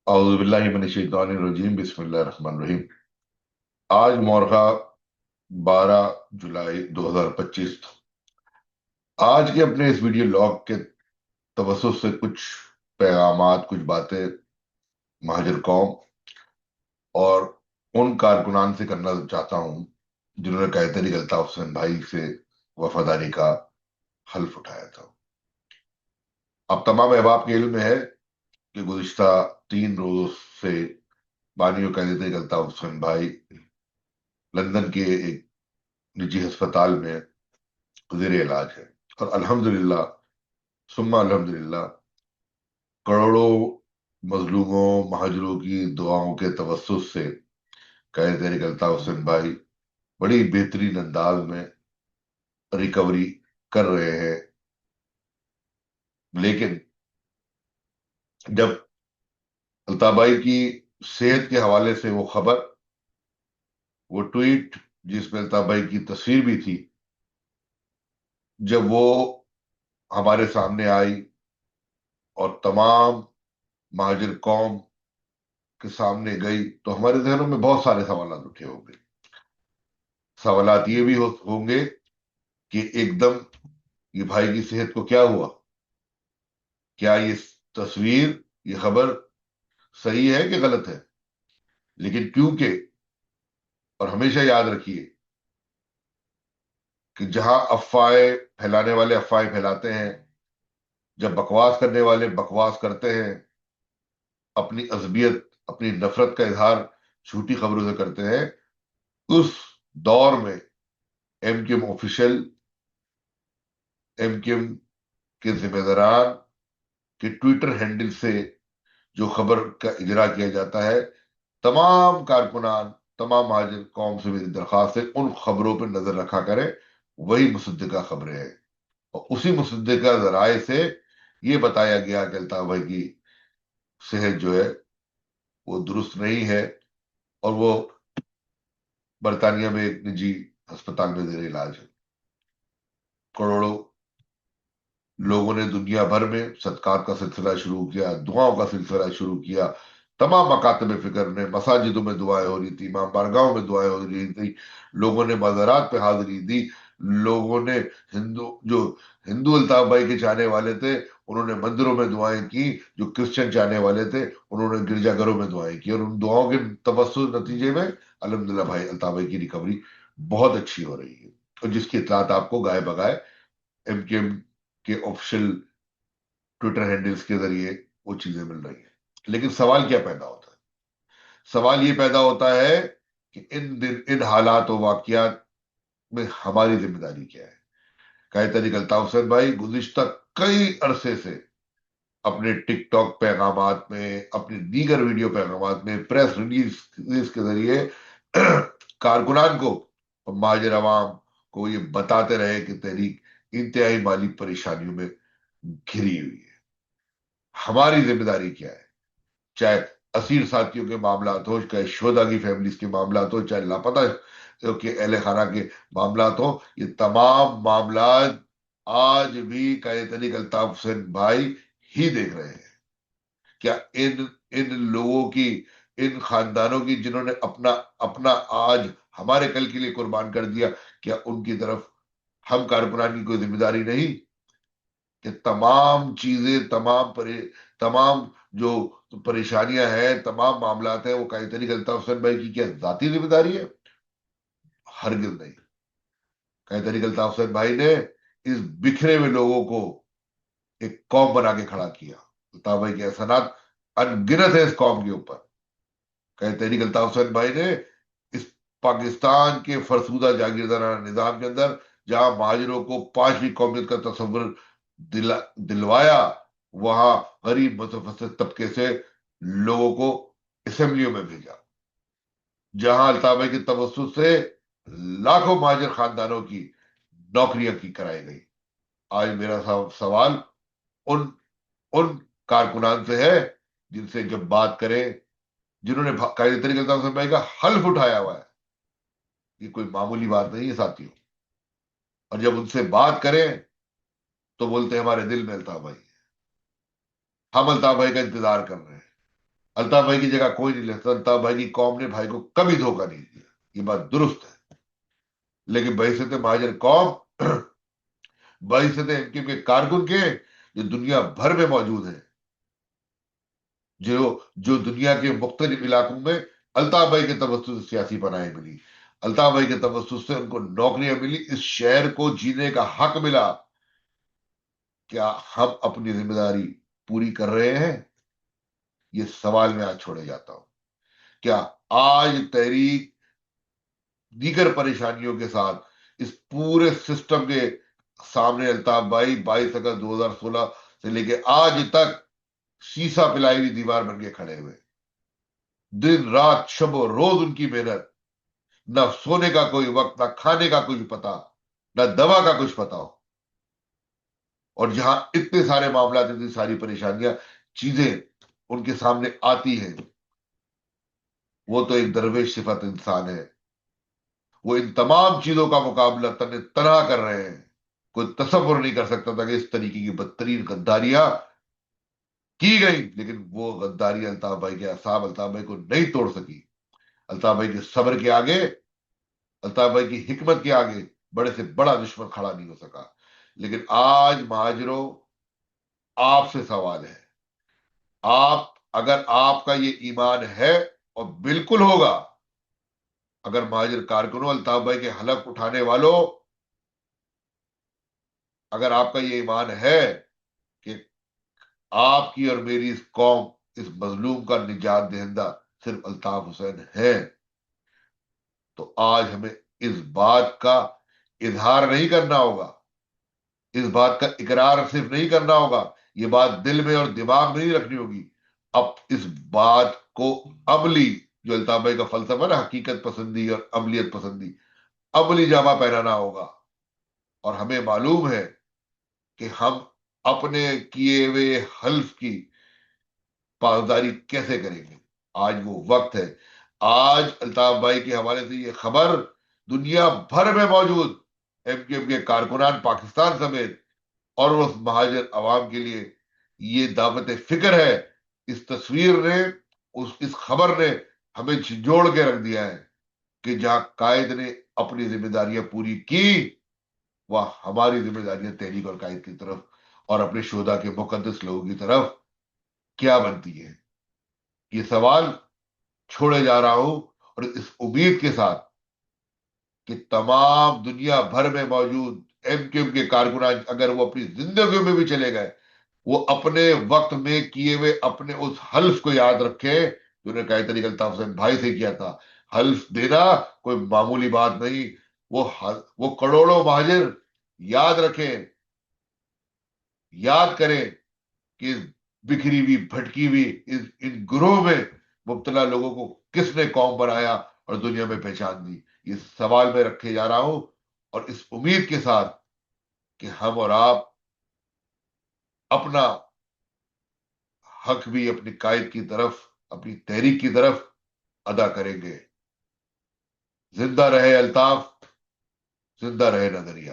اعوذ باللہ من الشیطان الرجیم، بسم اللہ الرحمن الرحیم۔ آج مورخہ 12 جولائی 2025۔ آج کے اپنے اس ویڈیو لاگ کے توسط سے کچھ پیغامات، کچھ باتیں مہاجر قوم اور ان کارکنان سے کرنا چاہتا ہوں جنہوں نے قحطی الطاف حسین بھائی سے وفاداری کا حلف اٹھایا تھا۔ اب تمام احباب کے علم میں ہے کہ گزشتہ 3 روز سے بانی و قحطی الطاف حسین بھائی لندن کے ایک نجی ہسپتال میں زیر علاج ہے، اور الحمدللہ ثم الحمدللہ کروڑوں مظلوموں مہاجروں کی دعاؤں کے توسط سے قائد تحریک الطاف حسین بھائی بڑی بہترین انداز میں ریکوری کر رہے ہیں۔ لیکن جب الطاف بھائی کی صحت کے حوالے سے وہ خبر، وہ ٹویٹ جس میں الطاف بھائی کی تصویر بھی تھی، جب وہ ہمارے سامنے آئی اور تمام مہاجر قوم کے سامنے گئی، تو ہمارے ذہنوں میں بہت سارے سوالات اٹھے ہوں گے۔ سوالات یہ بھی ہوں گے کہ ایک دم یہ بھائی کی صحت کو کیا ہوا؟ کیا یہ تصویر، یہ خبر صحیح ہے کہ غلط ہے؟ لیکن کیونکہ، اور ہمیشہ یاد رکھیے کہ جہاں افواہیں پھیلانے والے افواہیں پھیلاتے ہیں، جب بکواس کرنے والے بکواس کرتے ہیں، اپنی عصبیت، اپنی نفرت کا اظہار جھوٹی خبروں سے کرتے ہیں، اس دور میں ایم کیو ایم آفیشل، ایم کیو ایم کے ذمہ داران کے ٹویٹر ہینڈل سے جو خبر کا اجرا کیا جاتا ہے، تمام کارکنان، تمام مہاجر قوم سے میری درخواست ہے ان خبروں پہ نظر رکھا کریں۔ وہی مصدقہ خبریں ہیں، اور اسی مصدقہ ذرائع سے یہ بتایا گیا کہ الطاف بھائی کی صحت جو ہے وہ درست نہیں ہے، اور وہ برطانیہ میں ایک نجی ہسپتال میں زیر علاج ہے۔ کروڑوں لوگوں نے دنیا بھر میں صدقات کا سلسلہ شروع کیا، دعاؤں کا سلسلہ شروع کیا۔ تمام مکاتب فکر نے، مساجدوں میں دعائیں ہو رہی تھی، امام بارگاہوں میں دعائیں ہو رہی تھی، لوگوں نے مزارات پہ حاضری دی، لوگوں نے جو ہندو الطاف بھائی کے چاہنے والے تھے انہوں نے مندروں میں دعائیں کی، جو کرسچن چاہنے والے تھے انہوں نے گرجا گھروں میں دعائیں کی، اور ان دعاؤں کے توسط نتیجے میں الحمدللہ بھائی الطاف بھائی کی ریکوری بہت اچھی ہو رہی ہے، اور جس کی اطلاعات آپ کو گائے بگائے ایم کیو ایم کے آفیشل ٹویٹر ہینڈلز کے ذریعے وہ چیزیں مل رہی ہیں۔ لیکن سوال کیا پیدا ہوتا ہے؟ سوال یہ پیدا ہوتا ہے کہ ان حالات و واقعات میں ہماری ذمہ داری کیا ہے؟ قائد تحریک الطاف حسین بھائی گزشتہ کئی عرصے سے اپنے ٹک ٹاک پیغامات میں، اپنے دیگر ویڈیو پیغامات میں، پریس ریلیز کے ذریعے کارکنان کو اور مہاجر عوام کو یہ بتاتے رہے کہ تحریک انتہائی مالی پریشانیوں میں گھری ہوئی ہے۔ ہماری ذمہ داری کیا ہے؟ چاہے اسیر ساتھیوں کے معاملات ہو، چاہے شہدا کی فیملیز کے معاملات ہو، چاہے لاپتہ کے اہل خانہ کے معاملات ہو، یہ تمام معاملات آج بھی قائد تحریک الطاف حسین بھائی ہی دیکھ رہے ہیں۔ کیا ان لوگوں کی، ان خاندانوں کی جنہوں نے اپنا اپنا آج ہمارے کل کے لیے قربان کر دیا، کیا ان کی طرف ہم کارکنان کی کوئی ذمہ داری نہیں کہ تمام چیزیں، تمام جو پریشانیاں ہیں، تمام معاملات ہیں، وہ قائد تحریک الطاف حسین بھائی کی کیا ذاتی ذمہ داری ہے؟ ہرگز نہیں۔ قائد تحریک الطاف حسین بھائی نے اس بکھرے ہوئے لوگوں کو ایک قوم بنا کے کھڑا کیا۔ الطاف بھائی کے احسانات ان گنت ہے اس قوم کے اوپر۔ قائد تحریک الطاف حسین بھائی نے اس پاکستان کے فرسودہ جاگیردارانہ نظام کے اندر جہاں مہاجروں کو پانچویں قومیت کا تصور دلوایا، وہاں غریب متوسط طبقے سے لوگوں کو اسمبلیوں میں بھیجا، جہاں الطاف بھائی کے توسط سے لاکھوں مہاجر خاندانوں کی نوکریاں کی کرائی گئی۔ آج میرا سوال ان ان کارکنان سے ہے جن سے جب بات کریں، جنہوں نے قائد تحریک الطاف حسین بھائی کا حلف اٹھایا ہوا ہے، یہ کوئی معمولی بات نہیں ہے ساتھیوں، اور جب ان سے بات کریں تو بولتے ہیں ہمارے دل میں الطاف بھائی ہے، ہم الطاف بھائی کا انتظار کر رہے ہیں۔ الطاف بھائی کی جگہ کوئی نہیں لے سکتا. الطاف بھائی کی قوم نے بھائی کو کبھی دھوکہ نہیں دیا، یہ بات درست ہے. لیکن بحیثیت مہاجر قوم، بحیثیت ان کے کارکن کے جو دنیا بھر میں موجود ہیں، جو جو دنیا کے مختلف علاقوں میں الطاف بھائی کے توسط سے سیاسی پناہیں ملی، الطاف بھائی کے توسط سے ان کو نوکریاں ملی، اس شہر کو جینے کا حق ملا. کیا ہم اپنی ذمہ داری پوری کر رہے ہیں؟ یہ سوال میں آج چھوڑے جاتا ہوں. کیا آج تحریک دیگر پریشانیوں کے ساتھ اس پورے سسٹم کے سامنے الطاف بھائی 22 اگست 2016 سے لے کے آج تک شیشہ پلائی ہوئی دیوار بن کے کھڑے ہوئے، دن رات شب و روز ان کی محنت، نہ سونے کا کوئی وقت، نہ کھانے کا کچھ پتا، نہ دوا کا کچھ پتا ہو. اور جہاں اتنے سارے معاملات، اتنی ساری پریشانیاں، چیزیں ان کے سامنے آتی ہیں، وہ تو ایک درویش صفت انسان ہے. وہ ان تمام چیزوں کا مقابلہ تنہا کر رہے ہیں. کوئی تصور نہیں کر سکتا تھا کہ اس طریقے کی بدترین غداریاں کی گئی، لیکن وہ غداری الطاف بھائی کے اعصاب الطاف بھائی کو نہیں توڑ سکی. الطاف بھائی کے صبر کے آگے، الطاف بھائی کی حکمت کے آگے بڑے سے بڑا دشمن کھڑا نہیں ہو سکا. لیکن آج مہاجروں، آپ سے سوال ہے. آپ، اگر آپ کا یہ ایمان ہے، اور بالکل ہوگا، اگر مہاجر کارکنوں، الطاف بھائی کے حلف اٹھانے والوں، اگر آپ کا یہ ایمان ہے کہ آپ کی اور میری اس قوم، اس مظلوم کا نجات دہندہ صرف الطاف حسین ہے، تو آج ہمیں اس بات کا اظہار نہیں کرنا ہوگا، اس بات کا اقرار صرف نہیں کرنا ہوگا، یہ بات دل میں اور دماغ میں نہیں رکھنی ہوگی. اب اس بات کو عملی، جو الطاف بھائی کا فلسفہ نا، حقیقت پسندی اور عملیت پسندی، عملی جامہ پہنانا ہوگا. اور ہمیں معلوم ہے کہ ہم اپنے کیے ہوئے حلف کی پاسداری کیسے کریں گے. آج وہ وقت ہے. آج الطاف بھائی کے حوالے سے یہ خبر دنیا بھر میں موجود ایم کے کارکنان پاکستان سمیت اور اس مہاجر عوام کے لیے یہ دعوت فکر ہے. اس تصویر نے، اس خبر نے ہمیں جھنجھوڑ کے رکھ دیا ہے کہ جہاں قائد نے اپنی ذمہ داریاں پوری کی، وہ ہماری ذمہ داریاں تحریک اور قائد کی طرف اور اپنے شہداء کے مقدس لوگوں کی طرف کیا بنتی ہے. یہ سوال چھوڑے جا رہا ہوں، اور اس امید کے ساتھ کہ تمام دنیا بھر میں موجود ایم کے کارکنان، اگر وہ اپنی زندگیوں میں بھی چلے گئے، وہ اپنے وقت میں کیے ہوئے اپنے اس حلف کو یاد رکھیں جو نے قائد طریق الطاف حسین بھائی سے کیا تھا. حلف دینا کوئی معمولی بات نہیں. وہ کروڑوں مہاجر یاد رکھیں، یاد کریں کہ اس بکھری ہوئی، بھٹکی ہوئی ان گروہ میں مبتلا لوگوں کو کس نے قوم بنایا اور دنیا میں پہچان دی. یہ سوال میں رکھے جا رہا ہوں، اور اس امید کے ساتھ کہ ہم اور آپ اپنا حق بھی اپنی قائد کی طرف، اپنی تحریک کی طرف ادا کریں گے. زندہ رہے الطاف، زندہ رہے نظریہ.